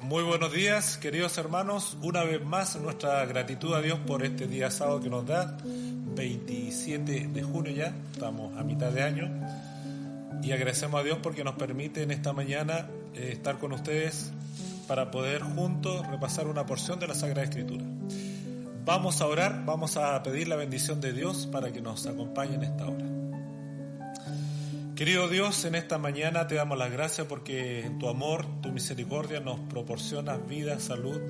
Muy buenos días, queridos hermanos. Una vez más, nuestra gratitud a Dios por este día sábado que nos da, 27 de junio ya, estamos a mitad de año, y agradecemos a Dios porque nos permite en esta mañana estar con ustedes para poder juntos repasar una porción de la Sagrada Escritura. Vamos a orar, vamos a pedir la bendición de Dios para que nos acompañe en esta hora. Querido Dios, en esta mañana te damos las gracias porque en tu amor, tu misericordia nos proporcionas vida, salud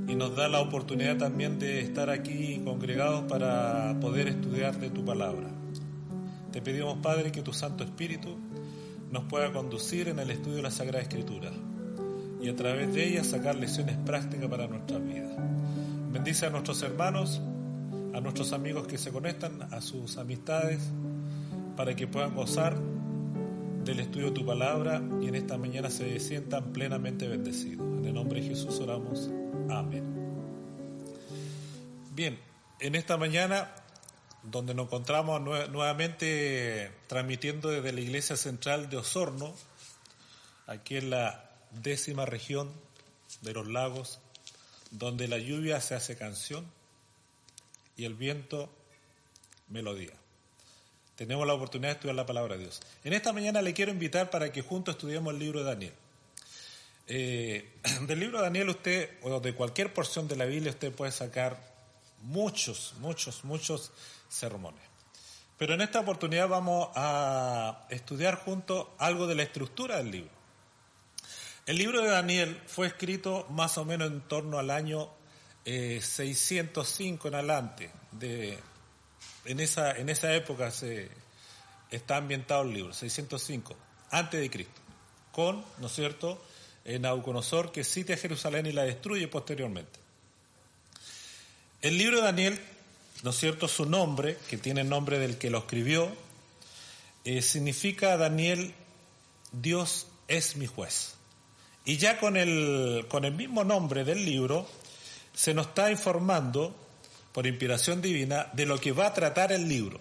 y nos da la oportunidad también de estar aquí congregados para poder estudiar de tu palabra. Te pedimos, Padre, que tu Santo Espíritu nos pueda conducir en el estudio de la Sagrada Escritura y a través de ella sacar lecciones prácticas para nuestras vidas. Bendice a nuestros hermanos, a nuestros amigos que se conectan, a sus amistades, para que puedan gozar del estudio de tu palabra y en esta mañana se sientan plenamente bendecidos. En el nombre de Jesús oramos. Amén. Bien, en esta mañana, donde nos encontramos nuevamente transmitiendo desde la Iglesia Central de Osorno, aquí en la 10ª región de los lagos, donde la lluvia se hace canción y el viento melodía. Tenemos la oportunidad de estudiar la palabra de Dios. En esta mañana le quiero invitar para que juntos estudiemos el libro de Daniel. Del libro de Daniel usted, o de cualquier porción de la Biblia, usted puede sacar muchos sermones. Pero en esta oportunidad vamos a estudiar juntos algo de la estructura del libro. El libro de Daniel fue escrito más o menos en torno al año 605 en adelante. En esa época está ambientado el libro, 605, antes de Cristo, con, ¿no es cierto?, Nabucodonosor, que sitia Jerusalén y la destruye posteriormente. El libro de Daniel, ¿no es cierto?, su nombre, que tiene el nombre del que lo escribió, significa Daniel, Dios es mi juez. Y ya con el mismo nombre del libro, se nos está informando, por inspiración divina, de lo que va a tratar el libro.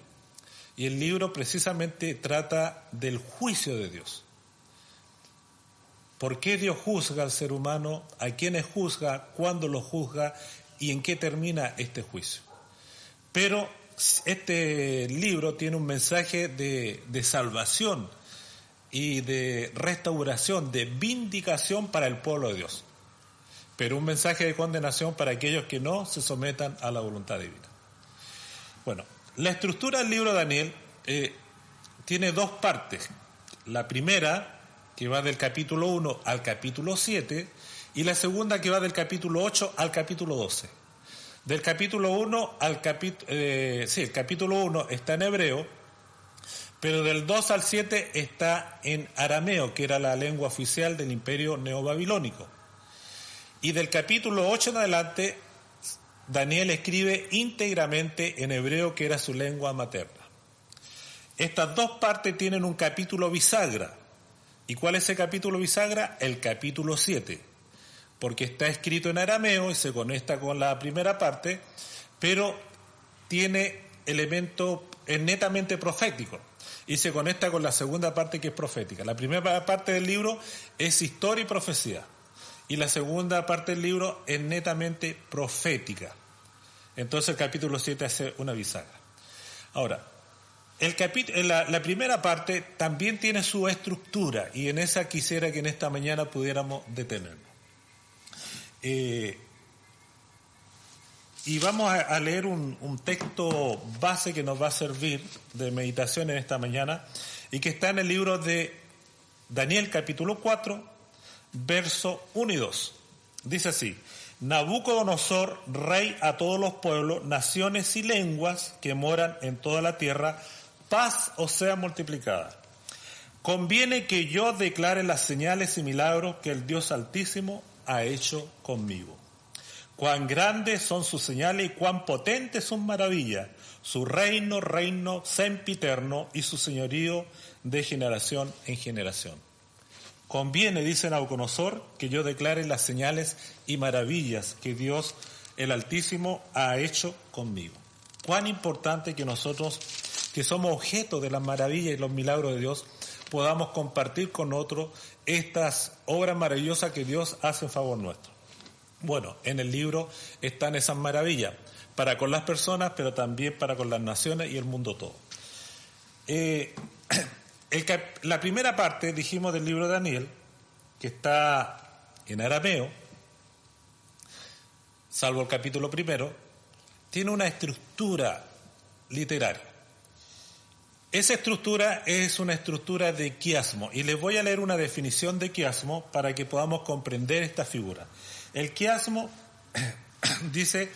Y el libro precisamente trata del juicio de Dios. ¿Por qué Dios juzga al ser humano? ¿A quiénes juzga? ¿Cuándo lo juzga? ¿Y en qué termina este juicio? Pero este libro tiene un mensaje de salvación y de restauración, de vindicación para el pueblo de Dios. Pero un mensaje de condenación para aquellos que no se sometan a la voluntad divina. Bueno, la estructura del libro de Daniel tiene dos partes. La primera, que va del capítulo 1 al capítulo 7, y la segunda, que va del capítulo 8 al capítulo 12. Del capítulo 1 al el capítulo 1 está en hebreo, pero del 2 al 7 está en arameo, que era la lengua oficial del imperio neobabilónico. Y del capítulo 8 en adelante, Daniel escribe íntegramente en hebreo, que era su lengua materna. Estas dos partes tienen un capítulo bisagra. ¿Y cuál es ese capítulo bisagra? El capítulo 7, porque está escrito en arameo y se conecta con la primera parte, pero tiene elementos netamente proféticos y se conecta con la segunda parte, que es profética. La primera parte del libro es historia y profecía. Y la segunda parte del libro es netamente profética. Entonces el capítulo 7 hace una bisagra. Ahora, la primera parte también tiene su estructura, y en esa quisiera que en esta mañana pudiéramos detenernos. Y vamos a leer un texto base que nos va a servir de meditación en esta mañana, y que está en el libro de Daniel capítulo 4, verso 1 y 2. Dice así: Nabucodonosor, rey a todos los pueblos, naciones y lenguas que moran en toda la tierra, paz os sea multiplicada. Conviene que yo declare las señales y milagros que el Dios Altísimo ha hecho conmigo. Cuán grandes son sus señales y cuán potentes sus maravillas. Su reino sempiterno, y su señorío de generación en generación. Conviene, dice Nabucodonosor, que yo declare las señales y maravillas que Dios, el Altísimo, ha hecho conmigo. Cuán importante que nosotros, que somos objeto de las maravillas y los milagros de Dios, podamos compartir con otros estas obras maravillosas que Dios hace en favor nuestro. Bueno, en el libro están esas maravillas, para con las personas, pero también para con las naciones y el mundo todo. La primera parte, dijimos, del libro de Daniel, que está en arameo, salvo el capítulo primero, tiene una estructura literaria. Esa estructura es una estructura de quiasmo, y les voy a leer una definición de quiasmo para que podamos comprender esta figura. El quiasmo, dice,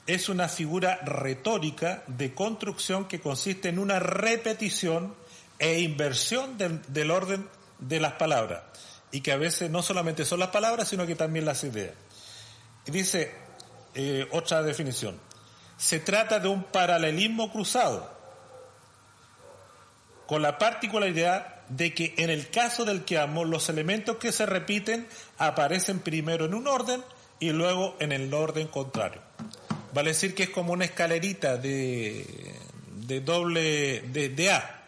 es una figura retórica de construcción que consiste en una repetición e inversión del orden de las palabras, y que a veces no solamente son las palabras, sino que también las ideas. Dice otra definición: se trata de un paralelismo cruzado, con la particularidad de que en el caso del quiasmo los elementos que se repiten aparecen primero en un orden y luego en el orden contrario. Vale decir que es como una escalerita de A,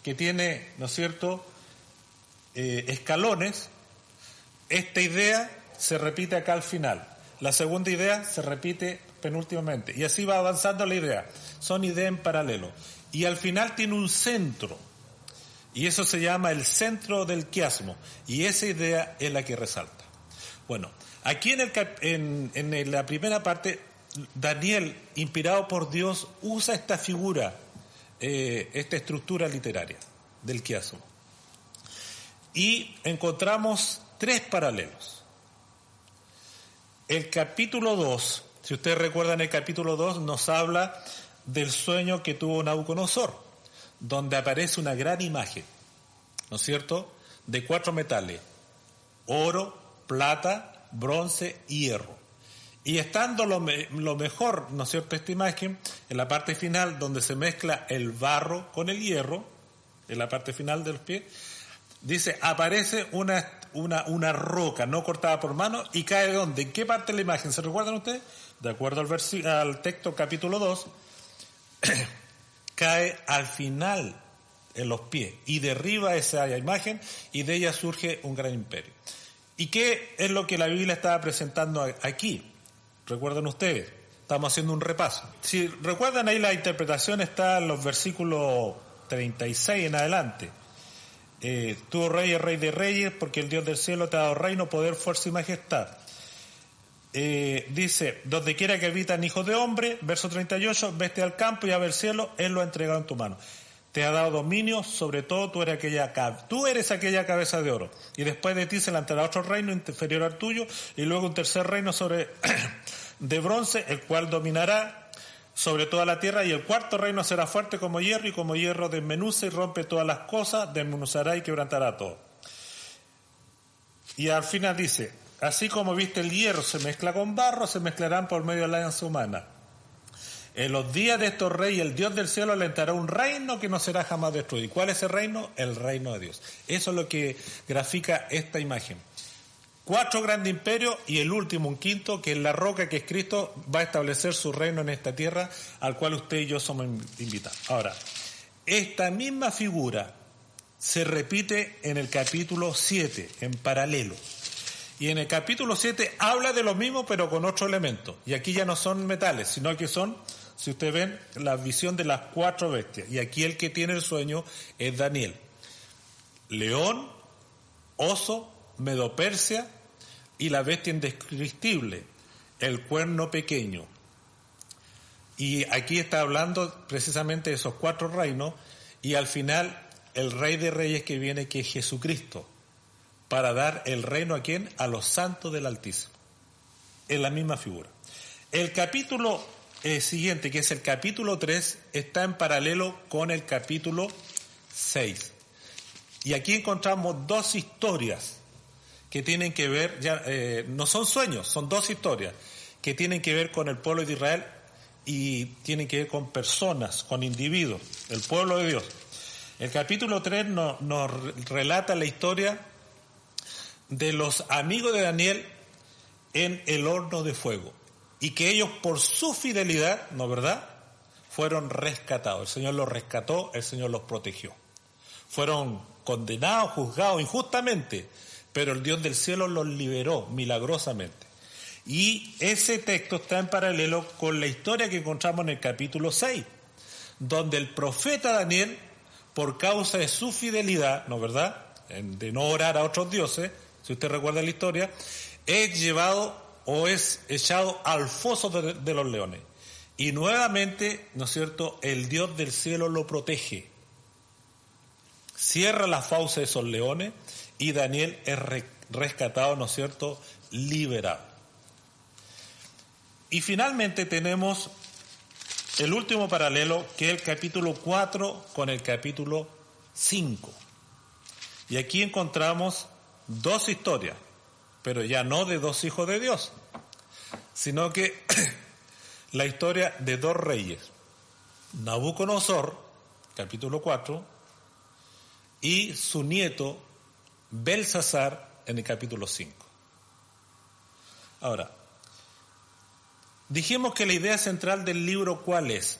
que tiene, ¿no es cierto?, escalones. Esta idea se repite acá al final. La segunda idea se repite penúltimamente. Y así va avanzando la idea. Son ideas en paralelo. Y al final tiene un centro. Y eso se llama el centro del quiasmo. Y esa idea es la que resalta. Bueno, aquí en la primera parte, Daniel, inspirado por Dios, usa esta figura, esta estructura literaria del quiasmo. Y encontramos tres paralelos. El capítulo 2, si ustedes recuerdan, el capítulo 2 nos habla del sueño que tuvo Nabucodonosor, donde aparece una gran imagen, ¿no es cierto?, de 4 metales: oro, plata, bronce y hierro. Y estando lo mejor, ¿no es cierto?, esta imagen, en la parte final, donde se mezcla el barro con el hierro, en la parte final de los pies, dice, aparece una roca no cortada por mano, y cae ¿dónde? ¿En qué parte de la imagen? ¿Se recuerdan ustedes? De acuerdo al texto capítulo 2, cae al final en los pies y derriba esa imagen, y de ella surge un gran imperio. ¿Y qué es lo que la Biblia estaba presentando aquí? ¿Recuerdan ustedes? Estamos haciendo un repaso. Si recuerdan, ahí la interpretación está en los versículos 36 en adelante. Tú, rey, es rey de reyes, porque el Dios del cielo te ha dado reino, poder, fuerza y majestad. Dice, donde quiera que habitan hijos de hombre, verso 38, vete al campo y a ver el cielo, Él lo ha entregado en tu mano. Te ha dado dominio sobre todo, tú eres aquella cabeza de oro. Y después de ti se levantará otro reino inferior al tuyo, y luego un tercer reino de bronce, el cual dominará sobre toda la tierra, y el cuarto reino será fuerte como hierro, y como hierro desmenuza y rompe todas las cosas, desmenuzará y quebrantará todo. Y al final dice, así como viste el hierro se mezcla con barro, se mezclarán por medio de la alianza humana. En los días de estos reyes, el Dios del cielo alentará un reino que no será jamás destruido. ¿Y cuál es ese reino? El reino de Dios. Eso es lo que grafica esta imagen. 4 grandes imperios y el último, un quinto, que es la roca, que es Cristo, va a establecer su reino en esta tierra, al cual usted y yo somos invitados. Ahora, esta misma figura se repite en el capítulo 7, en paralelo. Y en el capítulo 7 habla de lo mismo, pero con otro elemento. Y aquí ya no son metales, sino que son, si ustedes ven, la visión de las 4 bestias. Y aquí el que tiene el sueño es Daniel. León, oso, Medo-Persia y la bestia indescriptible, el cuerno pequeño. Y aquí está hablando precisamente de esos 4 reinos, y al final el Rey de Reyes que viene, que es Jesucristo, para dar el reino ¿a quién? A los santos del Altísimo. Es la misma figura. El capítulo siguiente, que es el capítulo 3, está en paralelo con el capítulo 6. Y aquí encontramos 2 historias que tienen que ver, no son sueños, son 2 historias que tienen que ver con el pueblo de Israel y tienen que ver con personas, con individuos, el pueblo de Dios. El capítulo 3 nos relata la historia de los amigos de Daniel en el horno de fuego, y que ellos por su fidelidad, ¿no verdad?, fueron rescatados. El Señor los rescató, el Señor los protegió. Fueron condenados, juzgados injustamente, pero el Dios del cielo los liberó milagrosamente. Y ese texto está en paralelo con la historia que encontramos en el capítulo 6, donde el profeta Daniel, por causa de su fidelidad, ¿no verdad?, de no orar a otros dioses, si usted recuerda la historia, es llevado o es echado al foso de los leones. Y nuevamente, ¿no es cierto?, el Dios del cielo lo protege. Cierra la fauce de esos leones y Daniel es rescatado, ¿no es cierto?, liberado. Y finalmente tenemos el último paralelo, que es el capítulo 4 con el capítulo 5. Y aquí encontramos dos historias, pero ya no de dos hijos de Dios, sino que la historia de dos reyes, Nabucodonosor, capítulo 4, y su nieto Belsasar en el capítulo 5. Ahora, dijimos que la idea central del libro, ¿cuál es?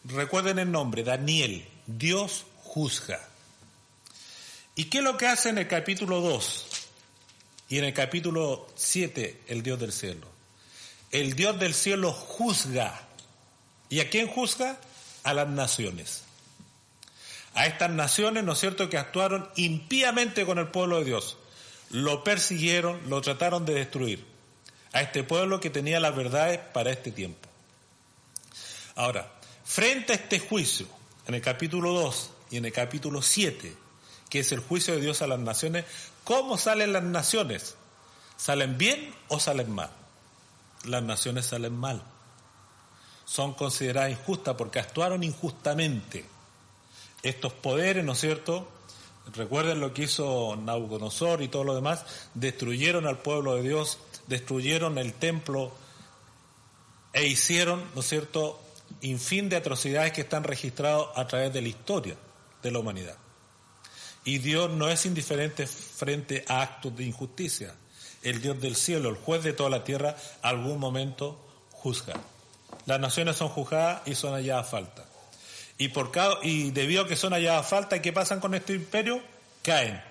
Recuerden el nombre, Daniel, Dios juzga. ¿Y qué es lo que hace en el capítulo 2 y en el capítulo 7 el Dios del cielo? El Dios del cielo juzga. ¿Y a quién juzga? A las naciones. A estas naciones, ¿no es cierto?, que actuaron impíamente con el pueblo de Dios. Lo persiguieron, lo trataron de destruir. A este pueblo que tenía las verdades para este tiempo. Ahora, frente a este juicio, en el capítulo 2 y en el capítulo 7, que es el juicio de Dios a las naciones, ¿cómo salen las naciones? ¿Salen bien o salen mal? Las naciones salen mal. Son consideradas injustas porque actuaron injustamente. Estos poderes, ¿no es cierto?, recuerden lo que hizo Nabucodonosor y todo lo demás, destruyeron al pueblo de Dios, destruyeron el templo e hicieron, ¿no es cierto?, infin de atrocidades que están registradas a través de la historia de la humanidad. Y Dios no es indiferente frente a actos de injusticia. El Dios del cielo, el juez de toda la tierra, algún momento juzga. Las naciones son juzgadas y son halladas a falta. Y debido a que son halladas a falta, ¿qué pasan con este imperio? Caen.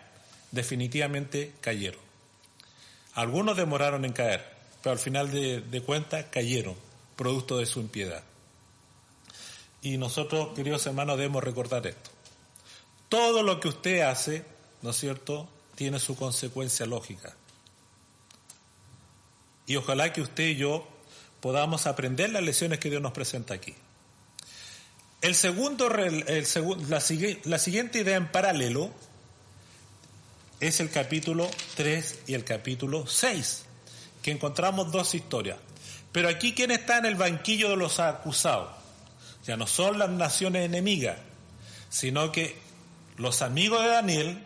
Definitivamente cayeron. Algunos demoraron en caer, pero al final de cuentas cayeron, producto de su impiedad. Y nosotros, queridos hermanos, debemos recordar esto. Todo lo que usted hace, ¿no es cierto?, tiene su consecuencia lógica. Y ojalá que usted y yo podamos aprender las lecciones que Dios nos presenta aquí. La siguiente idea en paralelo es el capítulo 3 y el capítulo 6, que encontramos dos historias. Pero aquí, ¿quién está en el banquillo de los acusados? Ya no son las naciones enemigas, sino que los amigos de Daniel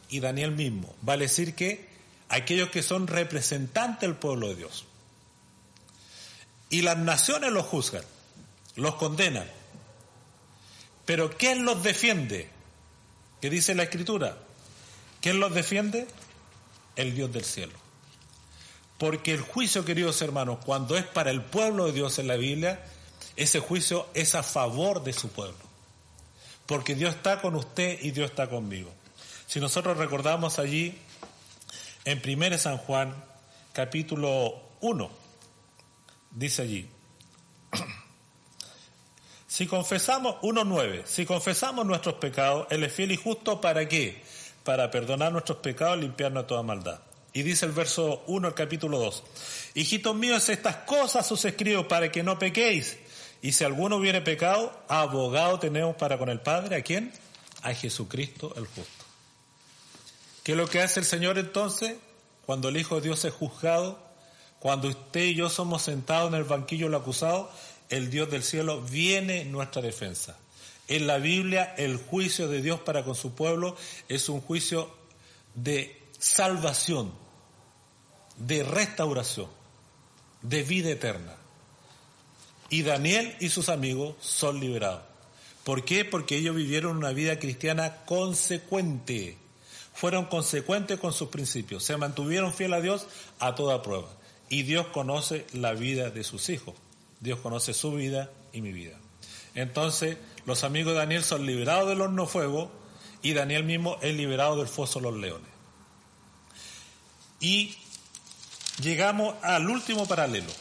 y Daniel mismo. Vale decir que aquellos que son representantes del pueblo de Dios. Y las naciones los juzgan, los condenan. Pero ¿quién los defiende? ¿Qué dice la Escritura? ¿Quién los defiende? El Dios del cielo. Porque el juicio, queridos hermanos, cuando es para el pueblo de Dios en la Biblia, ese juicio es a favor de su pueblo. Porque Dios está con usted y Dios está conmigo. Si nosotros recordamos allí, en 1 San Juan, capítulo 1, dice allí, si confesamos, 1:9, si confesamos nuestros pecados, Él es fiel y justo, ¿para qué? Para perdonar nuestros pecados y limpiarnos de toda maldad. Y dice el verso 1 del capítulo 2, hijitos míos, estas cosas os escribo para que no pequéis. Y si alguno hubiere pecado, abogado tenemos para con el Padre, ¿a quién? A Jesucristo el justo. ¿Qué es lo que hace el Señor entonces? Cuando el Hijo de Dios es juzgado, cuando usted y yo somos sentados en el banquillo del acusado, el Dios del cielo viene en nuestra defensa. En la Biblia, el juicio de Dios para con su pueblo es un juicio de salvación, de restauración, de vida eterna. Y Daniel y sus amigos son liberados. ¿Por qué? Porque ellos vivieron una vida cristiana consecuente. Fueron consecuentes con sus principios. Se mantuvieron fieles a Dios a toda prueba. Y Dios conoce la vida de sus hijos. Dios conoce su vida y mi vida. Entonces, los amigos de Daniel son liberados del horno fuego y Daniel mismo es liberado del foso de los leones. Y llegamos al último paralelo,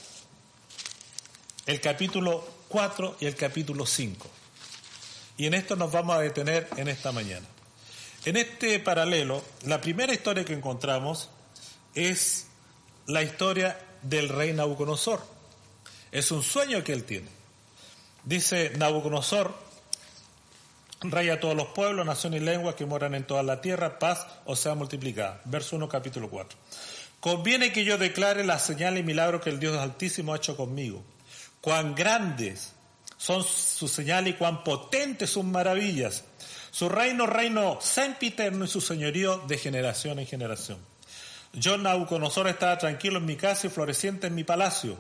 el capítulo 4 y el capítulo 5. Y en esto nos vamos a detener en esta mañana. En este paralelo, la primera historia que encontramos es la historia del rey Nabucodonosor. Es un sueño que él tiene. Dice Nabucodonosor: rey a todos los pueblos, naciones y lenguas que moran en toda la tierra, paz os sea multiplicada. Verso 1, capítulo 4. Conviene que yo declare las señales y milagros que el Dios Altísimo ha hecho conmigo. Cuán grandes son sus señales y cuán potentes sus maravillas. Su reino sempiterno y su señorío de generación en generación. Yo, Nabucodonosor, estaba tranquilo en mi casa y floreciente en mi palacio.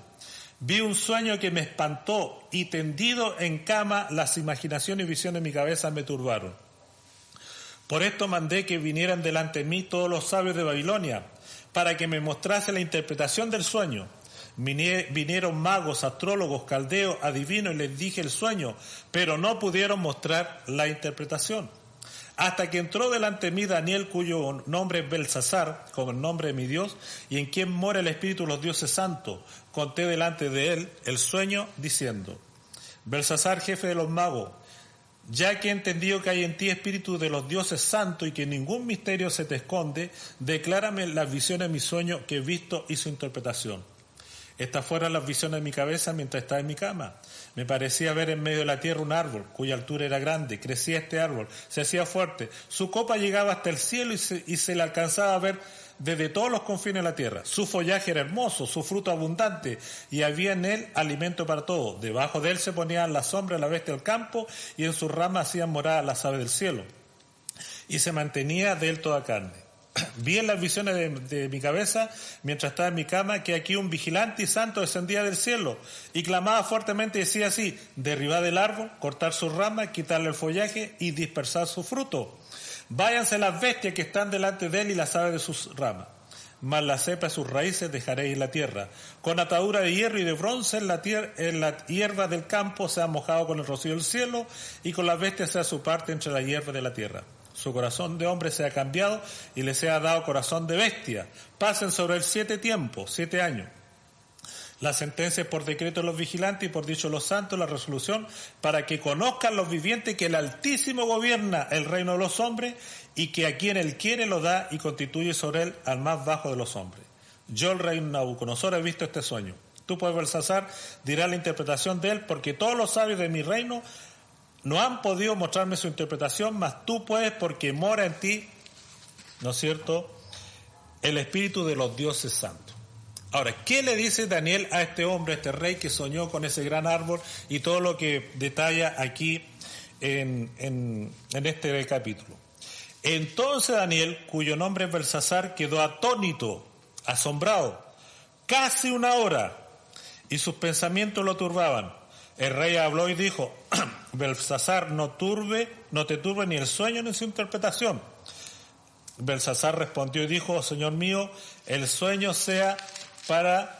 Vi un sueño que me espantó y tendido en cama las imaginaciones y visiones de mi cabeza me turbaron. Por esto mandé que vinieran delante de mí todos los sabios de Babilonia para que me mostrase la interpretación del sueño. Vinieron magos, astrólogos, caldeos, adivinos y les dije el sueño, pero no pudieron mostrar la interpretación. Hasta que entró delante de mí Daniel, cuyo nombre es Belsasar, como el nombre de mi Dios, y en quien mora el espíritu de los dioses santos. Conté delante de él el sueño, diciendo: Belsasar, jefe de los magos, ya que he entendido que hay en ti espíritu de los dioses santos y que ningún misterio se te esconde, declárame las visiones de mi sueño que he visto y su interpretación. Estas fueron las visiones de mi cabeza mientras estaba en mi cama. Me parecía ver en medio de la tierra un árbol, cuya altura era grande. Crecía este árbol, se hacía fuerte. Su copa llegaba hasta el cielo y se le alcanzaba a ver desde todos los confines de la tierra. Su follaje era hermoso, su fruto abundante, y había en él alimento para todos. Debajo de él se ponían la sombra de la bestia del campo, y en sus ramas hacían morada las aves del cielo. Y se mantenía de él toda carne. Vi en las visiones de mi cabeza, mientras estaba en mi cama, que aquí un vigilante y santo descendía del cielo y clamaba fuertemente y decía así: derribad el árbol, cortar sus ramas, quitarle el follaje y dispersar su fruto. Váyanse las bestias que están delante de él y las aves de sus ramas. Mas la cepa de sus raíces dejaréis en la tierra. Con atadura de hierro y de bronce en la hierba del campo se ha mojado con el rocío del cielo, y con las bestias sea su parte entre la hierba de la tierra. Su corazón de hombre se ha cambiado y le sea dado corazón de bestia. Pasen sobre él 7 tiempos, 7 años. La sentencia es por decreto de los vigilantes y por dicho de los santos, la resolución, para que conozcan los vivientes que el Altísimo gobierna el reino de los hombres y que a quien él quiere lo da y constituye sobre él al más bajo de los hombres. Yo, el rey Nabucodonosor, he visto este sueño. Tú, pues, Belsasar, dirás la interpretación de él, porque todos los sabios de mi reino no han podido mostrarme su interpretación, mas tú puedes, porque mora en ti, ¿no es cierto?, el espíritu de los dioses santos. Ahora, ¿qué le dice Daniel a este hombre, a este rey que soñó con ese gran árbol y todo lo que detalla aquí en este capítulo? Entonces Daniel, cuyo nombre es Belsasar, quedó atónito, asombrado, casi 1 hora, y sus pensamientos lo turbaban. El rey habló y dijo: Belsasar, no te turbe ni el sueño ni su interpretación. Belsasar respondió y dijo: Señor mío, el sueño sea ¿para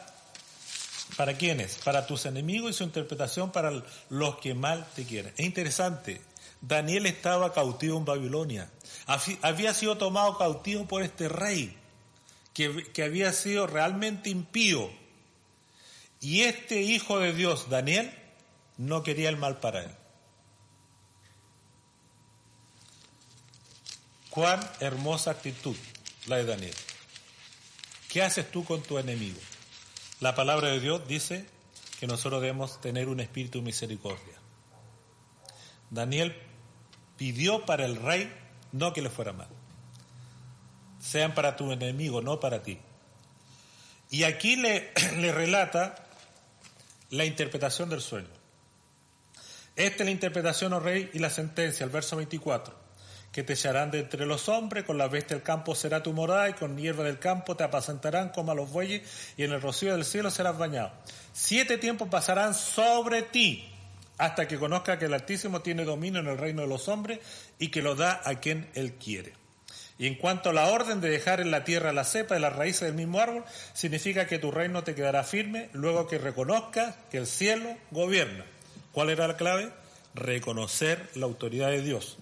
quiénes? Para tus enemigos, y su interpretación para los que mal te quieren. Es interesante, Daniel estaba cautivo en Babilonia. Había sido tomado cautivo por este rey que había sido realmente impío. Y este hijo de Dios, Daniel, no quería el mal para él. Cuán hermosa actitud la de Daniel. ¿Qué haces tú con tu enemigo? La palabra de Dios dice que nosotros debemos tener un espíritu de misericordia. Daniel pidió para el rey no que le fuera mal. Sean para tu enemigo, no para ti. Y aquí le relata la interpretación del sueño. Esta es la interpretación, oh rey, y la sentencia, el verso 24. Que te echarán de entre los hombres, con la bestia del campo será tu morada, y con hierba del campo te apacentarán como a los bueyes, y en el rocío del cielo serás bañado. 7 tiempos pasarán sobre ti, hasta que conozca que el Altísimo tiene dominio en el reino de los hombres, y que lo da a quien él quiere. Y en cuanto a la orden de dejar en la tierra la cepa de las raíces del mismo árbol, significa que tu reino te quedará firme, luego que reconozcas que el cielo gobierna. ¿Cuál era la clave? Reconocer la autoridad de Dios.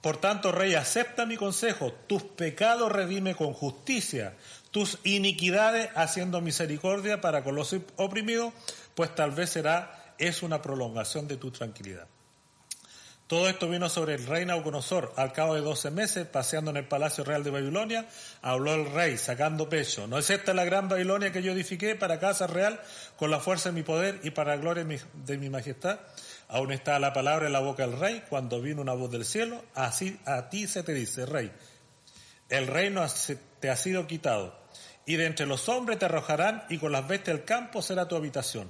Por tanto, rey, acepta mi consejo, tus pecados redime con justicia, tus iniquidades haciendo misericordia para con los oprimidos, pues tal vez es una prolongación de tu tranquilidad. Todo esto vino sobre el rey Nabucodonosor. Al cabo de 12 meses, paseando en el palacio real de Babilonia, habló el rey, sacando pecho. ¿No es esta la gran Babilonia que yo edifiqué para casa real, con la fuerza de mi poder y para la gloria de mi majestad? Aún está la palabra en la boca del rey, cuando vino una voz del cielo, así a ti se te dice, rey, el reino te ha sido quitado, y de entre los hombres te arrojarán, y con las bestias del campo será tu habitación.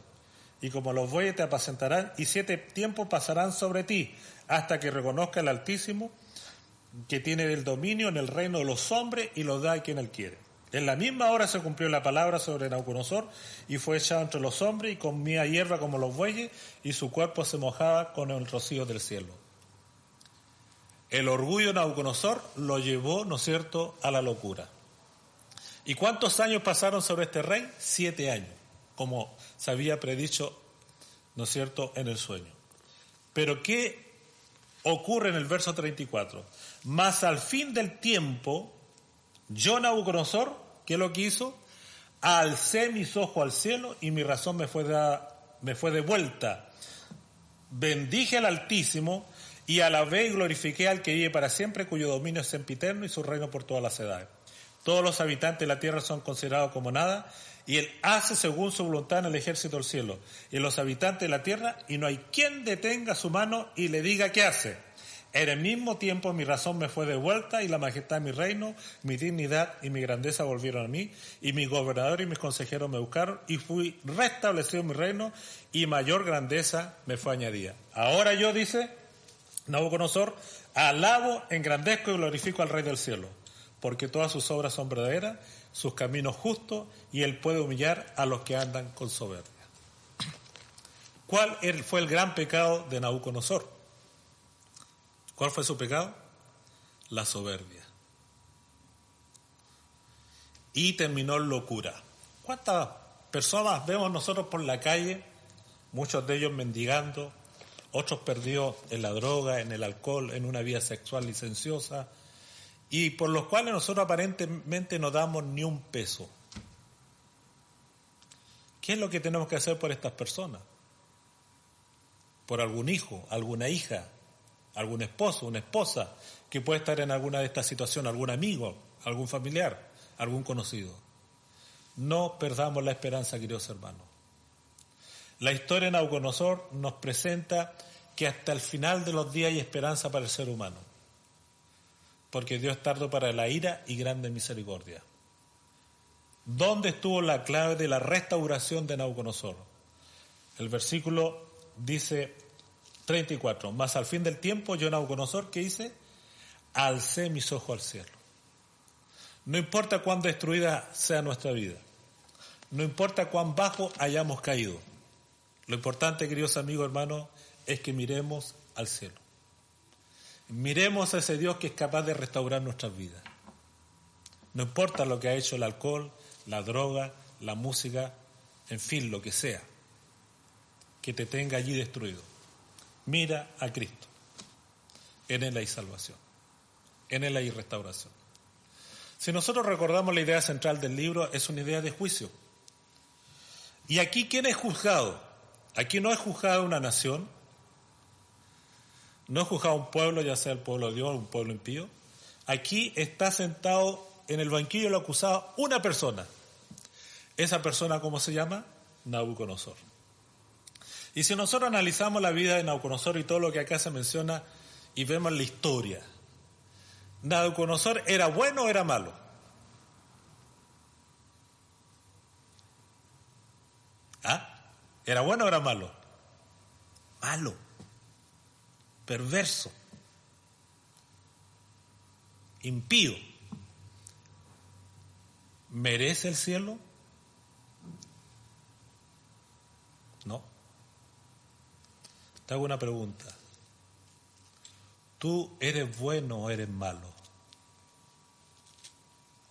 Y como los bueyes te apacentarán, y 7 tiempos pasarán sobre ti, hasta que reconozca el Altísimo que tiene el dominio en el reino de los hombres y lo da a quien él quiere. En la misma hora se cumplió la palabra sobre Nabucodonosor y fue echado entre los hombres y comía hierba como los bueyes y su cuerpo se mojaba con el rocío del cielo. El orgullo de Nabucodonosor lo llevó, ¿no es cierto?, a la locura. ¿Y cuántos años pasaron sobre este rey? 7 años, como se había predicho, ¿no es cierto?, en el sueño. Pero ¿qué ocurre en el verso 34? Mas al fin del tiempo, yo Nabucodonosor, ¿qué es lo que hizo? Alcé mis ojos al cielo y mi razón me fue devuelta. Bendije al Altísimo y alabé y glorifiqué al que vive para siempre, cuyo dominio es sempiterno y su reino por todas las edades. Todos los habitantes de la tierra son considerados como nada, y él hace según su voluntad en el ejército del cielo y en los habitantes de la tierra, y no hay quien detenga su mano y le diga qué hace. En el mismo tiempo mi razón me fue devuelta y la majestad de mi reino, mi dignidad y mi grandeza volvieron a mí, y mis gobernadores y mis consejeros me buscaron, y fui restablecido en mi reino, y mayor grandeza me fue añadida. Ahora yo, dice Nabucodonosor, alabo, engrandezco y glorifico al Rey del cielo, porque todas sus obras son verdaderas, sus caminos justos, y él puede humillar a los que andan con soberbia. ¿Cuál fue el gran pecado de Nabucodonosor? ¿Cuál fue su pecado? La soberbia. Y terminó en locura. ¿Cuántas personas vemos nosotros por la calle? Muchos de ellos mendigando, otros perdidos en la droga, en el alcohol, en una vida sexual licenciosa, y por los cuales nosotros aparentemente no damos ni un peso. ¿Qué es lo que tenemos que hacer por estas personas? Por algún hijo, alguna hija, algún esposo, una esposa que puede estar en alguna de estas situaciones, algún amigo, algún familiar, algún conocido. No perdamos la esperanza, queridos hermanos. La historia de Nabucodonosor nos presenta que hasta el final de los días hay esperanza para el ser humano, porque Dios es tardo para la ira y grande en misericordia. ¿Dónde estuvo la clave de la restauración de Nabucodonosor? El versículo dice 34, mas al fin del tiempo yo Nabucodonosor, ¿qué hice? Alcé mis ojos al cielo. No importa cuán destruida sea nuestra vida, no importa cuán bajo hayamos caído, lo importante, queridos amigos, hermanos, es que miremos al cielo. Miremos a ese Dios que es capaz de restaurar nuestras vidas. No importa lo que ha hecho el alcohol, la droga, la música, en fin, lo que sea, que te tenga allí destruido. Mira a Cristo. En Él hay salvación. En Él hay restauración. Si nosotros recordamos la idea central del libro, es una idea de juicio. Y aquí, ¿quién es juzgado? Aquí no es juzgada una nación, no es juzgado un pueblo, ya sea el pueblo de Dios o un pueblo impío. Aquí está sentado en el banquillo del acusado una persona. Esa persona, ¿cómo se llama? Nabucodonosor. Y si nosotros analizamos la vida de Nabucodonosor y todo lo que acá se menciona y vemos la historia, ¿Nabucodonosor era bueno o era malo? ¿Ah? ¿Era bueno o era malo? Malo. Perverso. Impío. ¿Merece el cielo? No. Te hago una pregunta. ¿Tú eres bueno o eres malo?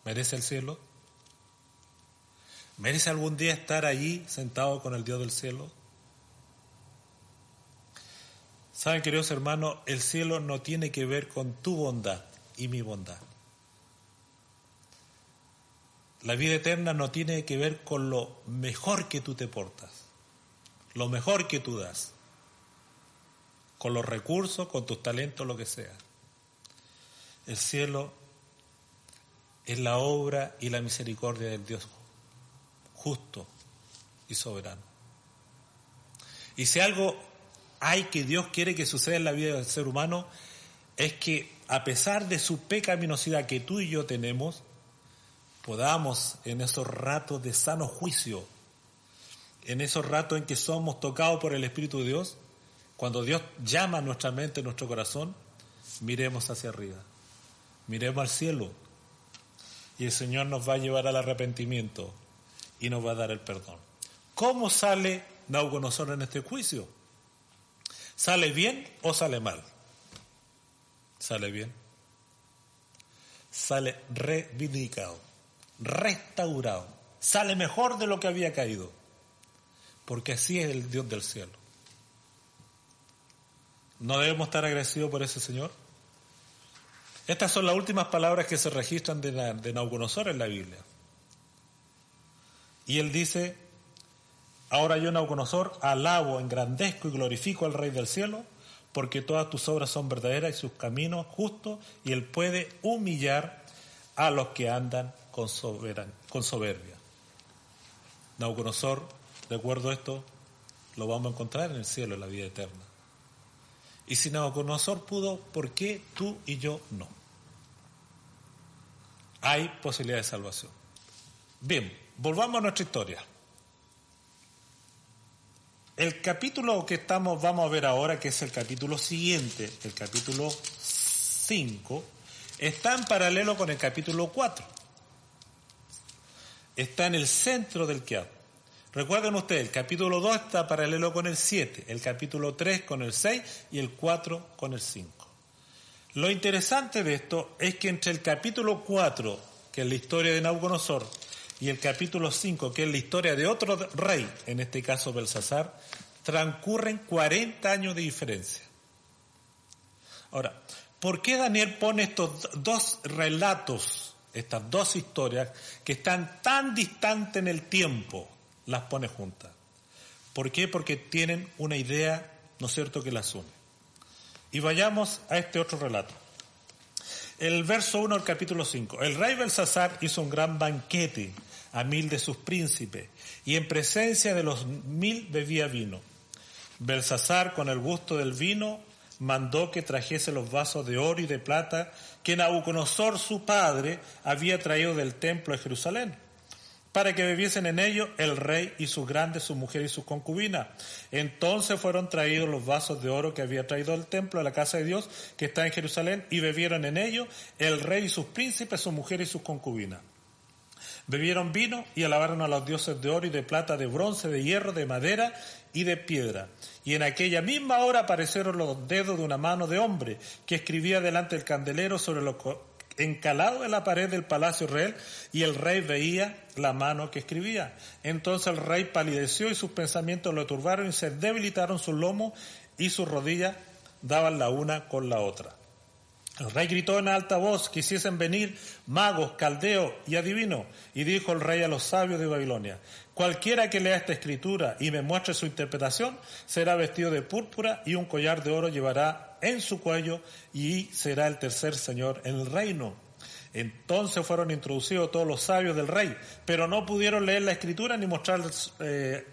¿Merece el cielo? ¿Merece algún día estar allí sentado con el Dios del cielo? Saben, queridos hermanos, el cielo no tiene que ver con tu bondad y mi bondad. La vida eterna no tiene que ver con lo mejor que tú te portas, lo mejor que tú das, con los recursos, con tus talentos, lo que sea. El cielo es la obra y la misericordia del Dios justo y soberano. Y si algo hay que Dios quiere que suceda en la vida del ser humano, es que a pesar de su pecaminosidad que tú y yo tenemos, podamos en esos ratos de sano juicio, en esos ratos en que somos tocados por el Espíritu de Dios, cuando Dios llama a nuestra mente, a nuestro corazón, miremos hacia arriba, miremos al cielo, y el Señor nos va a llevar al arrepentimiento y nos va a dar el perdón. ¿Cómo sale Nabucodonosor en este juicio? ¿Sale bien o sale mal? Sale bien. Sale reivindicado, restaurado. Sale mejor de lo que había caído. Porque así es el Dios del cielo. ¿No debemos estar agradecidos por ese Señor? Estas son las últimas palabras que se registran de Nabucodonosor en la Biblia. Y él dice: ahora yo, Nabucodonosor, alabo, engrandezco y glorifico al Rey del cielo, porque todas tus obras son verdaderas y sus caminos justos, y él puede humillar a los que andan con soberbia. Nabucodonosor, de acuerdo a esto, lo vamos a encontrar en el cielo, en la vida eterna. Y si Nabucodonosor pudo, ¿por qué tú y yo no? Hay posibilidad de salvación. Bien, volvamos a nuestra historia. El capítulo que vamos a ver ahora, que es el capítulo siguiente, el capítulo 5, está en paralelo con el capítulo 4. Está en el centro del Quiab. Recuerden ustedes, el capítulo 2 está paralelo con el 7, el capítulo 3 con el 6 y el 4 con el 5. Lo interesante de esto es que entre el capítulo 4, que es la historia de Nabucodonosor, y el capítulo 5, que es la historia de otro rey, en este caso Belsasar, transcurren 40 años de diferencia. Ahora, ¿por qué Daniel pone estos dos relatos, estas dos historias, que están tan distantes en el tiempo, las pone juntas? ¿Por qué? Porque tienen una idea, ¿no es cierto?, que las une. Y vayamos a este otro relato. El verso 1 del capítulo 5. El rey Belsasar hizo un gran banquete a 1000 de sus príncipes, y en presencia de los 1000 bebía vino. Belsasar, con el gusto del vino, mandó que trajese los vasos de oro y de plata que Nabucodonosor su padre había traído del templo de Jerusalén, para que bebiesen en ellos el rey y sus grandes, sus mujeres y sus concubinas. Entonces fueron traídos los vasos de oro que había traído del templo a la casa de Dios que está en Jerusalén, y bebieron en ellos el rey y sus príncipes, sus mujeres y sus concubinas. Bebieron vino y alabaron a los dioses de oro y de plata, de bronce, de hierro, de madera y de piedra. Y en aquella misma hora aparecieron los dedos de una mano de hombre que escribía delante del candelero sobre los encalados en la pared del palacio real, y el rey veía la mano que escribía. Entonces el rey palideció y sus pensamientos lo turbaron, y se debilitaron sus lomos y sus rodillas daban la una con la otra. El rey gritó en alta voz que hiciesen venir magos, caldeos y adivinos, y dijo el rey a los sabios de Babilonia: cualquiera que lea esta escritura y me muestre su interpretación será vestido de púrpura, y un collar de oro llevará en su cuello, y será el tercer señor en el reino. Entonces fueron introducidos todos los sabios del rey, pero no pudieron leer la escritura ni mostrar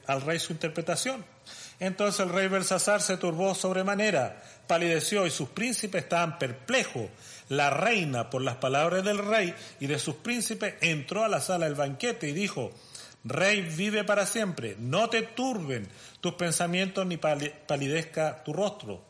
al rey su interpretación. Entonces el rey Belsasar se turbó sobremanera, palideció, y sus príncipes estaban perplejos. La reina, por las palabras del rey y de sus príncipes, entró a la sala del banquete y dijo: Rey, vive para siempre, no te turben tus pensamientos ni palidezca tu rostro.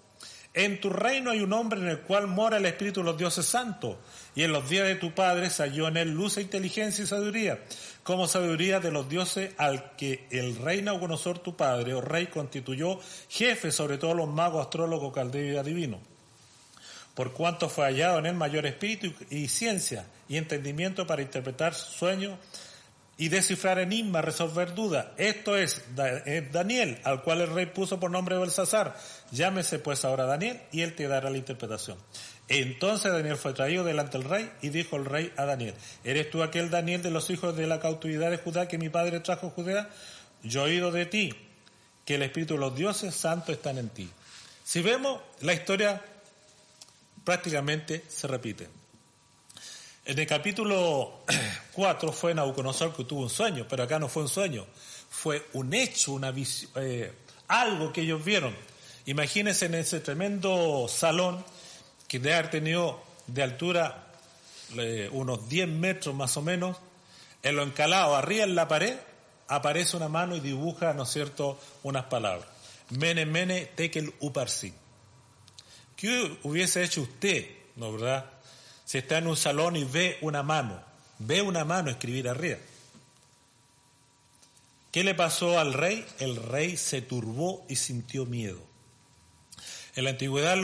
En tu reino hay un hombre en el cual mora el espíritu de los dioses santos, y en los días de tu padre se halló en él luz e inteligencia y sabiduría, como sabiduría de los dioses, al que el rey Nabucodonosor tu padre, o rey, constituyó jefe sobre todos los magos, astrólogos, caldeos y adivinos. Por cuanto fue hallado en él mayor espíritu y ciencia y entendimiento para interpretar sueños y descifrar enigmas, resolver dudas. Esto es Daniel, al cual el rey puso por nombre Belsasar. Llámese pues ahora Daniel, y él te dará la interpretación. Entonces Daniel fue traído delante del rey, y dijo el rey a Daniel: ¿Eres tú aquel Daniel de los hijos de la cautividad de Judá que mi padre trajo a Judea? Yo he oído de ti que el espíritu de los dioses santos están en ti. Si vemos, la historia prácticamente se repite. En el capítulo 4 fue Nabucodonosor que tuvo un sueño, pero acá no fue un sueño, fue un hecho, una visión, algo que ellos vieron. Imagínense en ese tremendo salón que debe haber tenido de altura unos 10 metros más o menos, en lo encalado, arriba en la pared, aparece una mano y dibuja, ¿no es cierto?, unas palabras. Mene, mene, tekel, uparsin. ¿Qué hubiese hecho usted, no verdad? Si está en un salón y ve una mano escribir arriba. ¿Qué le pasó al rey? El rey se turbó y sintió miedo. En la antigüedad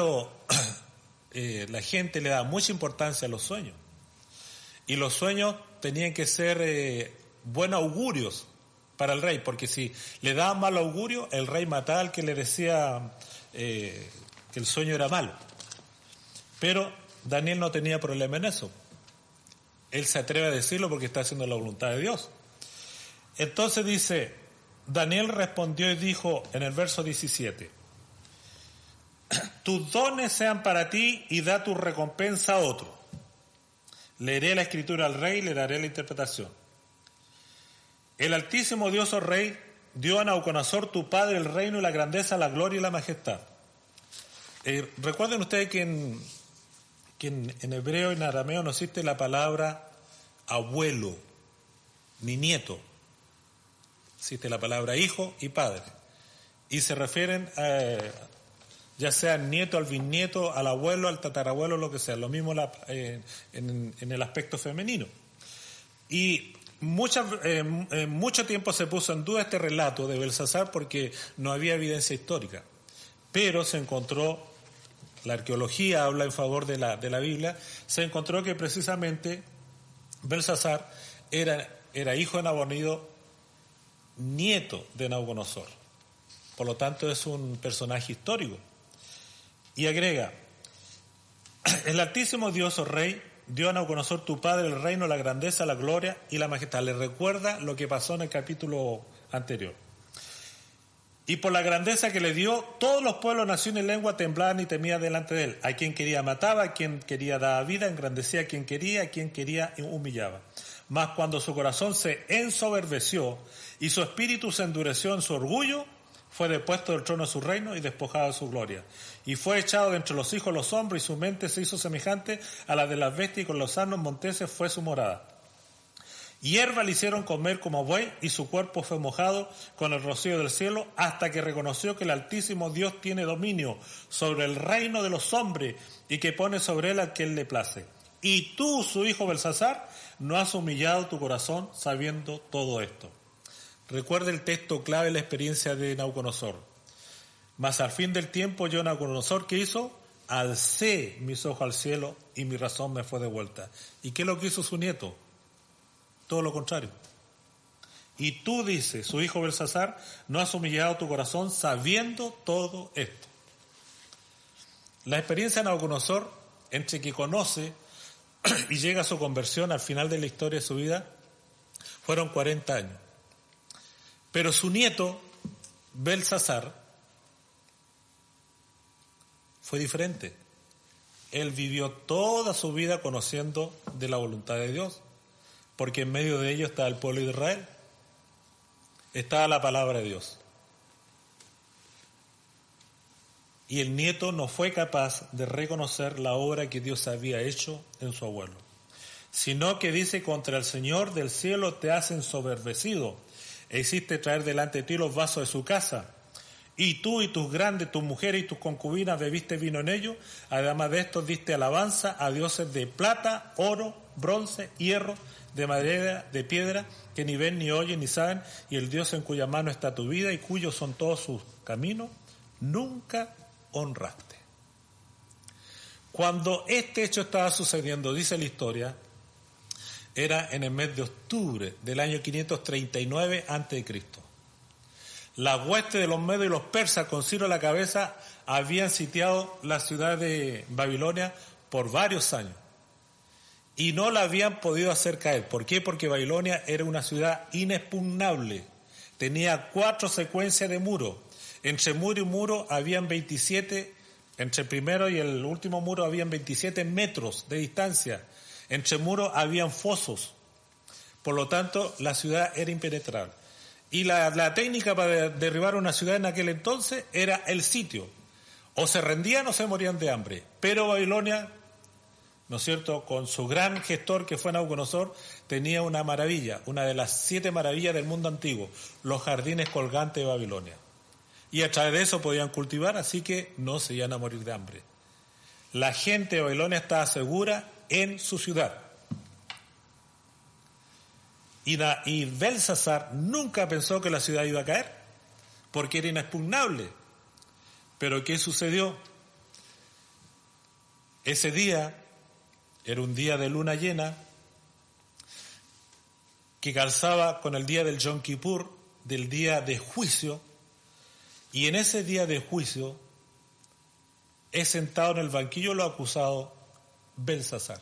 la gente le daba mucha importancia a los sueños. Y los sueños tenían que ser buenos augurios para el rey, porque si le daban mal augurio, el rey mataba al que le decía que el sueño era malo. Pero Daniel no tenía problema en eso. Él se atreve a decirlo porque está haciendo la voluntad de Dios. Entonces dice, Daniel respondió y dijo en el verso 17, tus dones sean para ti y da tu recompensa a otro. Leeré la escritura al rey y le daré la interpretación. El Altísimo Dios, oh rey, dio a Nabucodonosor tu padre el reino y la grandeza, la gloria y la majestad. Recuerden ustedes que en hebreo y en arameo no existe la palabra abuelo ni nieto. Existe la palabra hijo y padre. Y se refieren ya sea al nieto, al bisnieto, al abuelo, al tatarabuelo, lo que sea. Lo mismo en el aspecto femenino. Y mucho tiempo se puso en duda este relato de Belsasar porque no había evidencia histórica. Pero se encontró, la arqueología habla en favor de la Biblia, se encontró que precisamente Belsasar era hijo de Nabonido, nieto de Nabucodonosor. Por lo tanto es un personaje histórico. Y agrega, el Altísimo Dios, oh rey, dio a Nabucodonosor tu padre el reino, la grandeza, la gloria y la majestad. Le recuerda lo que pasó en el capítulo anterior. Y por la grandeza que le dio, todos los pueblos, naciones y lenguas temblaban y temían delante de él. A quien quería mataba, a quien quería daba vida, engrandecía a quien quería humillaba. Mas cuando su corazón se ensoberbeció y su espíritu se endureció en su orgullo, fue depuesto del trono de su reino y despojado de su gloria. Y fue echado de entre los hijos de los hombres y su mente se hizo semejante a la de las bestias y con los asnos monteses fue su morada. Hierba le hicieron comer como buey y su cuerpo fue mojado con el rocío del cielo hasta que reconoció que el Altísimo Dios tiene dominio sobre el reino de los hombres y que pone sobre él a quien le place. Y tú, su hijo Belsasar, no has humillado tu corazón sabiendo todo esto. Recuerda el texto clave de la experiencia de Nabucodonosor. Mas al fin del tiempo yo, Nabucodonosor, ¿qué hizo? Alcé mis ojos al cielo y mi razón me fue devuelta. ¿Y qué es lo que hizo su nieto? Todo lo contrario. Y tú, dice su hijo Belsasar, no has humillado tu corazón sabiendo todo esto. La experiencia de Nabucodonosor, entre que conoce y llega a su conversión al final de la historia de su vida, fueron 40 años. Pero su nieto, Belsasar, fue diferente. Él vivió toda su vida conociendo de la voluntad de Dios, porque en medio de ello estaba el pueblo de Israel, estaba la palabra de Dios. Y el nieto no fue capaz de reconocer la obra que Dios había hecho en su abuelo, sino que dice, contra el Señor del cielo te has ensoberbecido, e hiciste traer delante de ti los vasos de su casa, y tú y tus grandes, tus mujeres y tus concubinas bebiste vino en ellos, además de esto diste alabanza a dioses de plata, oro, bronce, hierro, de madera, de piedra, que ni ven, ni oyen, ni saben, y el Dios en cuya mano está tu vida y cuyos son todos sus caminos, nunca honraste. Cuando este hecho estaba sucediendo, dice la historia, Era en el mes de octubre del año 539 a.C. Las huestes de los medos y los persas, con Ciro a la cabeza, habían sitiado la ciudad de Babilonia por varios años y no la habían podido hacer caer. ¿Por qué? Porque Babilonia era una ciudad inexpugnable. Tenía 4 secuencias de muros. Entre muro y muro habían 27, entre el primero y el último muro habían 27 metros de distancia. Entre muros habían fosos. Por lo tanto, la ciudad era impenetrable. Y la técnica para derribar una ciudad en aquel entonces era el sitio. O se rendían o se morían de hambre. Pero Babilonia, ¿no es cierto?, con su gran gestor que fue Nabucodonosor, tenía una maravilla, una de las 7 maravillas del mundo antiguo, los jardines colgantes de Babilonia. Y a través de eso podían cultivar, así que no se iban a morir de hambre. La gente de Babilonia estaba segura en su ciudad. Y Belsasar nunca pensó que la ciudad iba a caer, porque era inexpugnable. Pero ¿qué sucedió? Ese día era un día de luna llena que calzaba con el día del Yom Kippur, del día de juicio, y en ese día de juicio es sentado en el banquillo los acusados Belsasar.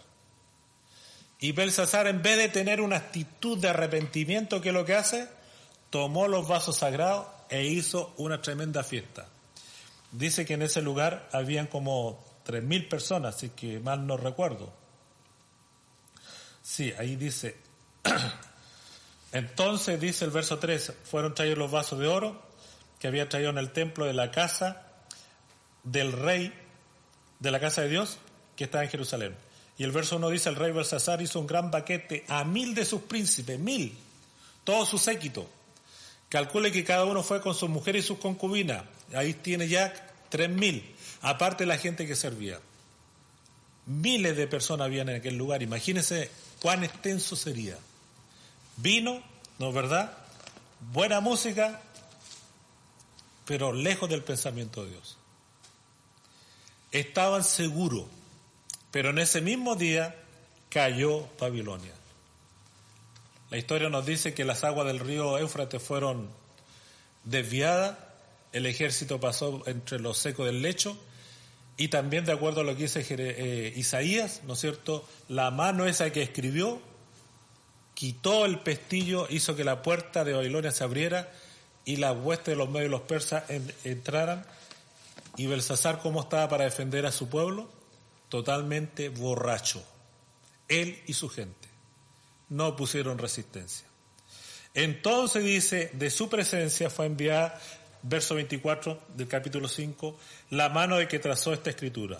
Y Belsasar, en vez de tener una actitud de arrepentimiento, ¿qué es lo que hace? Tomó los vasos sagrados e hizo una tremenda fiesta. Dice que en ese lugar habían como 3.000 personas, así que mal no recuerdo. Sí, ahí dice. Entonces, dice el verso 3, fueron traídos los vasos de oro que había traído en el templo de la casa del rey, de la casa de Dios, que estaba en Jerusalén. Y el verso 1 dice, el rey Belsasar hizo un gran banquete a 1.000 de sus príncipes, 1.000, todo su séquito. Calcule que cada uno fue con sus mujeres y sus concubinas. Ahí tiene ya 3.000, aparte la gente que servía. Miles de personas habían en aquel lugar. Imagínense cuán extenso sería. Vino, ¿no es verdad? Buena música, pero lejos del pensamiento de Dios. Estaban seguros, pero en ese mismo día cayó Babilonia. La historia nos dice que las aguas del río Éufrates fueron desviadas, el ejército pasó entre los secos del lecho, y también, de acuerdo a lo que dice Isaías, ¿no es cierto?, la mano esa que escribió quitó el pestillo, hizo que la puerta de Babilonia se abriera y las huestes de los medios y los persas entraran. Y Belsasar, ¿cómo estaba para defender a su pueblo? Totalmente borracho. Él y su gente no pusieron resistencia. Entonces dice, de su presencia fue enviada, verso 24 del capítulo 5, la mano de que trazó esta escritura.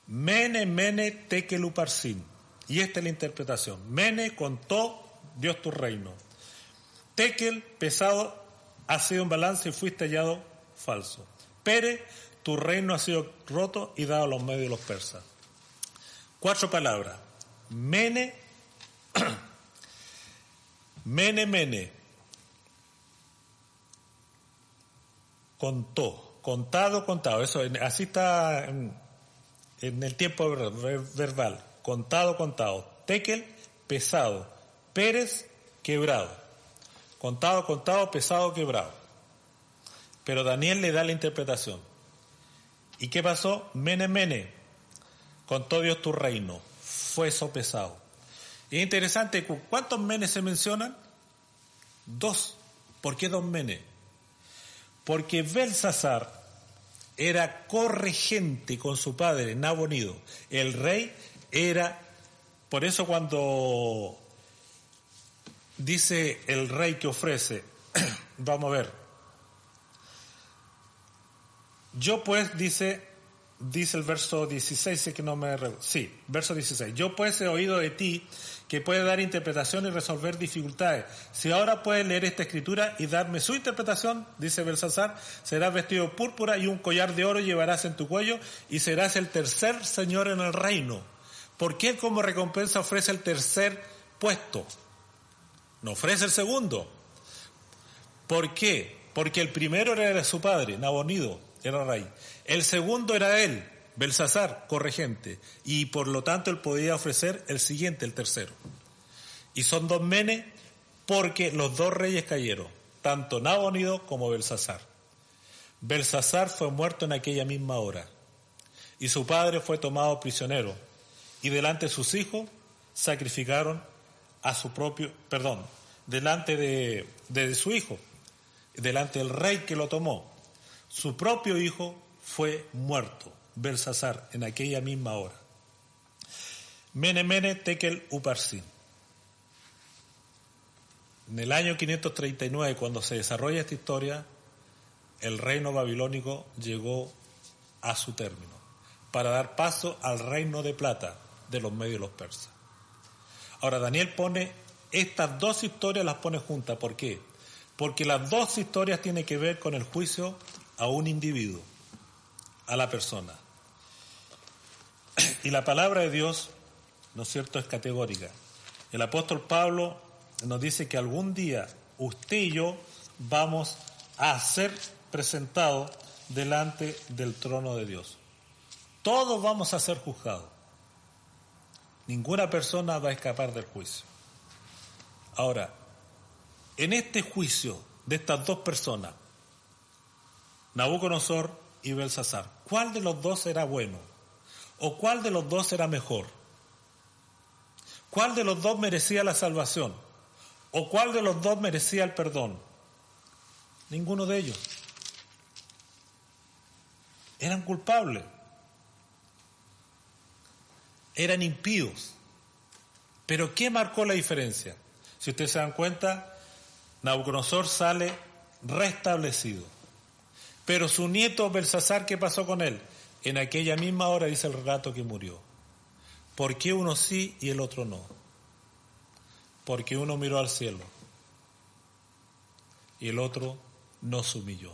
Mene, mene, tekel uparsin. Y esta es la interpretación. Mene, contó Dios tu reino. Tekel, pesado, ha sido un balance y fuiste hallado falso. Pere, tu reino ha sido roto y dado a los medios de los persas. 4 palabras. Mene, mene, mene. Contó, contado, contado. Eso, así está en el tiempo verbal. Contado, contado. Tekel, pesado. Pérez, quebrado. Contado, contado, pesado, quebrado. Pero Daniel le da la interpretación. ¿Y qué pasó? Mene, mene. Contó Dios tu reino. Fue sopesado. Y es interesante, ¿cuántos menes se mencionan? 2. ¿Por qué 2 menes? Porque Belsasar era corregente con su padre, Nabonido. El rey era, por eso cuando dice el rey que ofrece, vamos a ver. Yo pues, dice el verso 16, que no me... Sí, verso 16. Yo pues he oído de ti que puede dar interpretación y resolver dificultades. Si ahora puedes leer esta escritura y darme su interpretación, dice Belsasar, serás vestido de púrpura y un collar de oro llevarás en tu cuello y serás el tercer señor en el reino. ¿Por qué como recompensa ofrece el tercer puesto? No ofrece el segundo. ¿Por qué? Porque el primero era de su padre, Nabonido, era rey. El segundo era él, Belsasar, corregente. Y por lo tanto él podía ofrecer el siguiente, el tercero. Y son dos menes porque los dos reyes cayeron, tanto Nabonido como Belsasar. Belsasar fue muerto en aquella misma hora, y su padre fue tomado prisionero, y delante de sus hijos sacrificaron a su propio, delante de su hijo, delante del rey que lo tomó. Su propio hijo fue muerto, Belsasar, en aquella misma hora. Mene, Mene, Tekel, Uparsin. En el año 539, cuando se desarrolla esta historia, el reino babilónico llegó a su término, para dar paso al reino de plata de los medios de los persas. Ahora Daniel pone estas dos historias, las pone juntas. ¿Por qué? Porque las dos historias tienen que ver con el juicio a un individuo, a la persona. Y la palabra de Dios, ¿no es cierto?, es categórica. El apóstol Pablo nos dice que algún día usted y yo vamos a ser presentados delante del trono de Dios. Todos vamos a ser juzgados. Ninguna persona va a escapar del juicio. Ahora, en este juicio de estas dos personas, Nabucodonosor y Belsasar, ¿cuál de los dos era bueno? ¿O cuál de los dos era mejor? ¿Cuál de los dos merecía la salvación? ¿O cuál de los dos merecía el perdón? Ninguno de ellos. Eran culpables. Eran impíos. Pero ¿qué marcó la diferencia? Si ustedes se dan cuenta, Nabucodonosor sale restablecido. Pero su nieto Belsasar, ¿qué pasó con él? En aquella misma hora dice el relato que murió. ¿Por qué uno sí y el otro no? Porque uno miró al cielo y el otro no se humilló.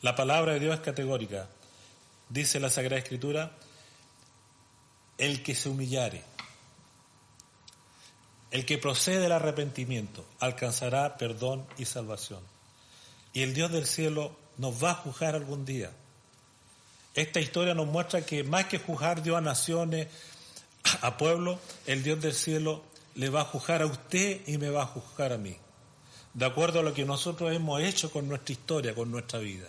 La palabra de Dios es categórica. Dice la Sagrada Escritura: el que se humillare, el que procede del arrepentimiento, alcanzará perdón y salvación. Y el Dios del cielo nos va a juzgar algún día. Esta historia nos muestra que más que juzgar Dios a naciones, a pueblos, el Dios del cielo le va a juzgar a usted y me va a juzgar a mí, de acuerdo a lo que nosotros hemos hecho con nuestra historia, con nuestra vida.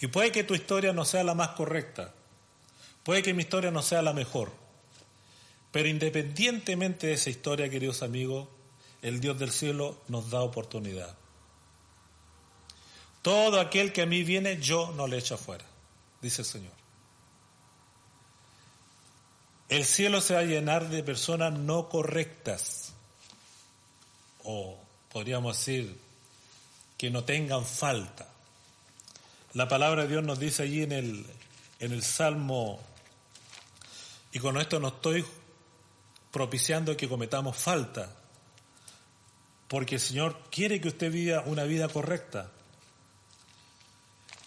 Y puede que tu historia no sea la más correcta, puede que mi historia no sea la mejor, pero independientemente de esa historia, queridos amigos, el Dios del cielo nos da oportunidad. Todo aquel que a mí viene, yo no le echo afuera, dice el Señor. El cielo se va a llenar de personas no correctas, o podríamos decir que no tengan falta. La palabra de Dios nos dice allí en el Salmo, y con esto no estoy propiciando que cometamos falta, porque el Señor quiere que usted viva una vida correcta.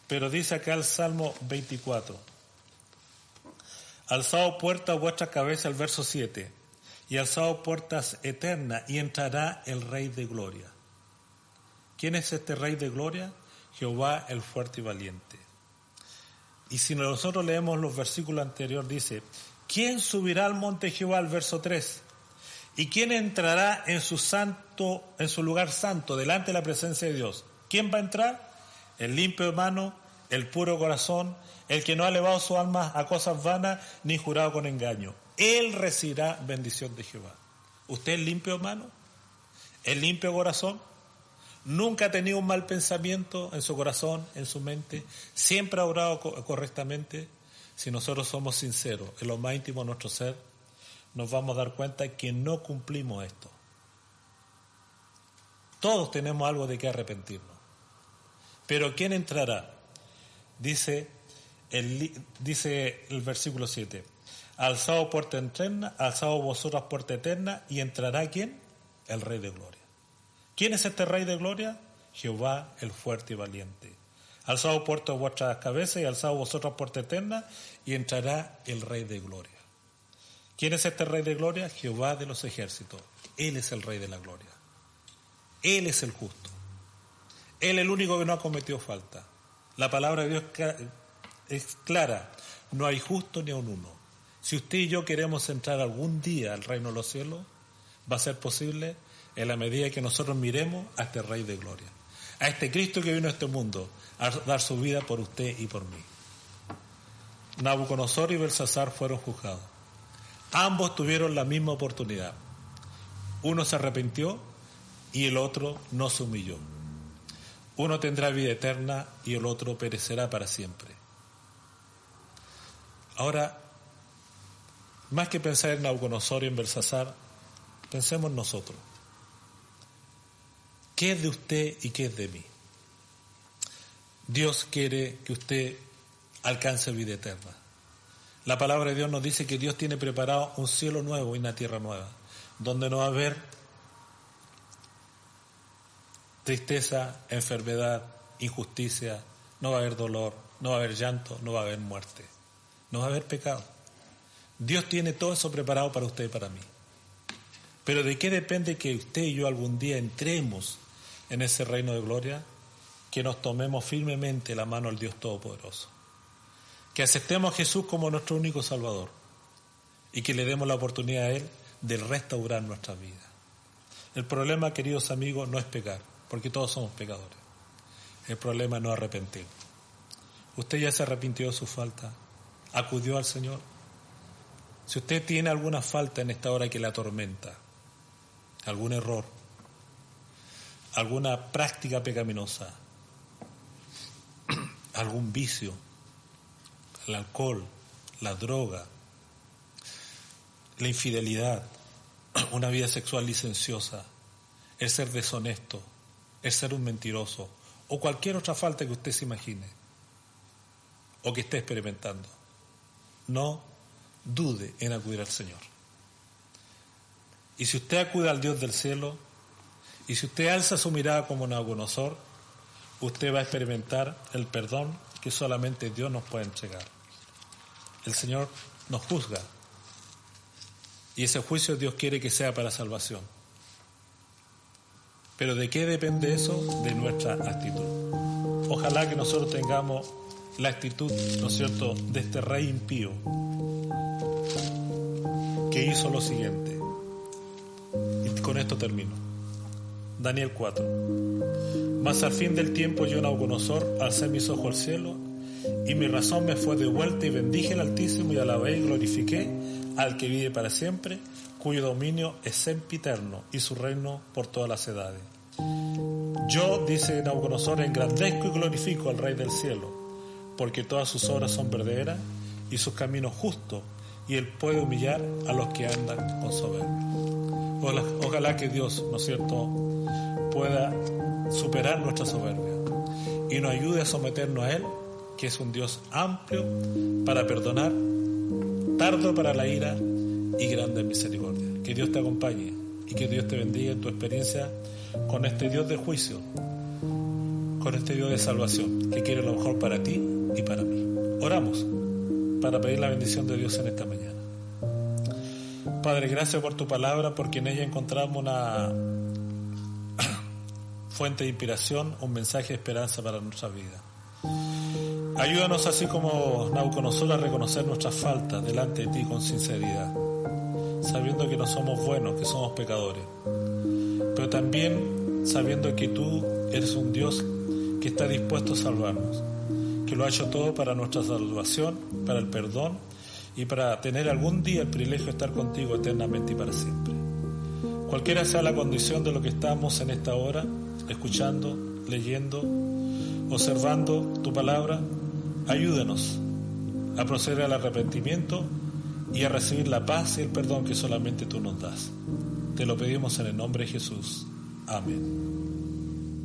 Pero dice acá el Salmo 24: alzado puertas vuestras cabezas, el verso 7, y alzado puertas eternas, y entrará el Rey de Gloria. ¿Quién es este Rey de Gloria? Jehová el fuerte y valiente. Y si nosotros leemos los versículos anteriores, dice: ¿quién subirá al monte Jehová? El verso 3. ¿Y quién entrará en su lugar santo, delante de la presencia de Dios? ¿Quién va a entrar? El limpio de mano, el puro corazón, el que no ha elevado su alma a cosas vanas, ni jurado con engaño. Él recibirá bendición de Jehová. ¿Usted es limpio de mano? ¿Es limpio de corazón? ¿Nunca ha tenido un mal pensamiento en su corazón, en su mente? ¿Siempre ha orado correctamente? Si nosotros somos sinceros en lo más íntimo de nuestro ser, nos vamos a dar cuenta que no cumplimos esto. Todos tenemos algo de qué arrepentirnos. Pero ¿quién entrará? Dice el versículo 7: alzado puerta eterna, alzado vosotras puerta eterna, y entrará ¿quién? El Rey de Gloria. ¿Quién es este Rey de Gloria? Jehová el fuerte y valiente. Alzado puerta vuestras cabezas y alzado vosotras puerta eterna, y entrará el Rey de Gloria. ¿Quién es este Rey de Gloria? Jehová de los ejércitos. Él es el Rey de la Gloria. Él es el justo. Él es el único que no ha cometido falta. La palabra de Dios es clara: no hay justo ni a un uno. Si usted y yo queremos entrar algún día al reino de los cielos, va a ser posible en la medida que nosotros miremos a este Rey de Gloria, a este Cristo que vino a este mundo a dar su vida por usted y por mí. Nabucodonosor y Belsasar fueron juzgados. Ambos tuvieron la misma oportunidad. Uno se arrepintió y el otro no se humilló. Uno tendrá vida eterna y el otro perecerá para siempre. Ahora, más que pensar en Nabucodonosor y en Belsasar, pensemos nosotros. ¿Qué es de usted y qué es de mí? Dios quiere que usted alcance vida eterna. La palabra de Dios nos dice que Dios tiene preparado un cielo nuevo y una tierra nueva, donde no va a haber tristeza, enfermedad, injusticia, no va a haber dolor, no va a haber llanto, no va a haber muerte, no va a haber pecado. Dios tiene todo eso preparado para usted y para mí. Pero ¿de qué depende que usted y yo algún día entremos en ese reino de gloria? Que nos tomemos firmemente la mano al Dios Todopoderoso. Que aceptemos a Jesús como nuestro único Salvador y que le demos la oportunidad a Él de restaurar nuestra vida. El problema, queridos amigos, no es pecar, porque todos somos pecadores. El problema es no arrepentir. ¿Usted ya se arrepintió de su falta? ¿Acudió al Señor? Si usted tiene alguna falta en esta hora que le atormenta, algún error, alguna práctica pecaminosa, algún vicio, el alcohol, la droga, la infidelidad, una vida sexual licenciosa, el ser deshonesto, el ser un mentiroso o cualquier otra falta que usted se imagine o que esté experimentando, no dude en acudir al Señor. Y si usted acude al Dios del cielo y si usted alza su mirada como Nabucodonosor, usted va a experimentar el perdón que solamente Dios nos puede entregar. El Señor nos juzga y ese juicio Dios quiere que sea para salvación. Pero ¿de qué depende eso? De nuestra actitud. Ojalá que nosotros tengamos la actitud, ¿no es cierto?, de este rey impío que hizo lo siguiente. Y con esto termino. Daniel 4. Mas al fin del tiempo yo, Nabucodonosor, alcé mis ojos al cielo y mi razón me fue devuelta y bendije al Altísimo y alabé y glorifiqué al que vive para siempre, cuyo dominio es sempiterno y su reino por todas las edades. Yo, dice Nabucodonosor, engrandezco y glorifico al Rey del cielo, porque todas sus obras son verdaderas y sus caminos justos, y él puede humillar a los que andan con soberbia. Ojalá que Dios, ¿no es cierto?, pueda superar nuestra soberbia y nos ayude a someternos a Él, que es un Dios amplio para perdonar, tardo para la ira y grande en misericordia. Que Dios te acompañe y que Dios te bendiga en tu experiencia con este Dios de juicio, con este Dios de salvación, que quiere lo mejor para ti y para mí. Oramos para pedir la bendición de Dios en esta mañana. Padre, gracias por tu palabra, porque en ella encontramos una fuente de inspiración, un mensaje de esperanza para nuestra vida. Ayúdanos, así como Nabucodonosor, a reconocer nuestras faltas delante de ti con sinceridad, sabiendo que no somos buenos, que somos pecadores, pero también sabiendo que tú eres un Dios que está dispuesto a salvarnos, que lo ha hecho todo para nuestra salvación, para el perdón y para tener algún día el privilegio de estar contigo eternamente y para siempre. Cualquiera sea la condición de lo que estamos en esta hora, escuchando, leyendo, observando tu palabra, ayúdanos a proceder al arrepentimiento y a recibir la paz y el perdón que solamente tú nos das. Te lo pedimos en el nombre de Jesús. Amén.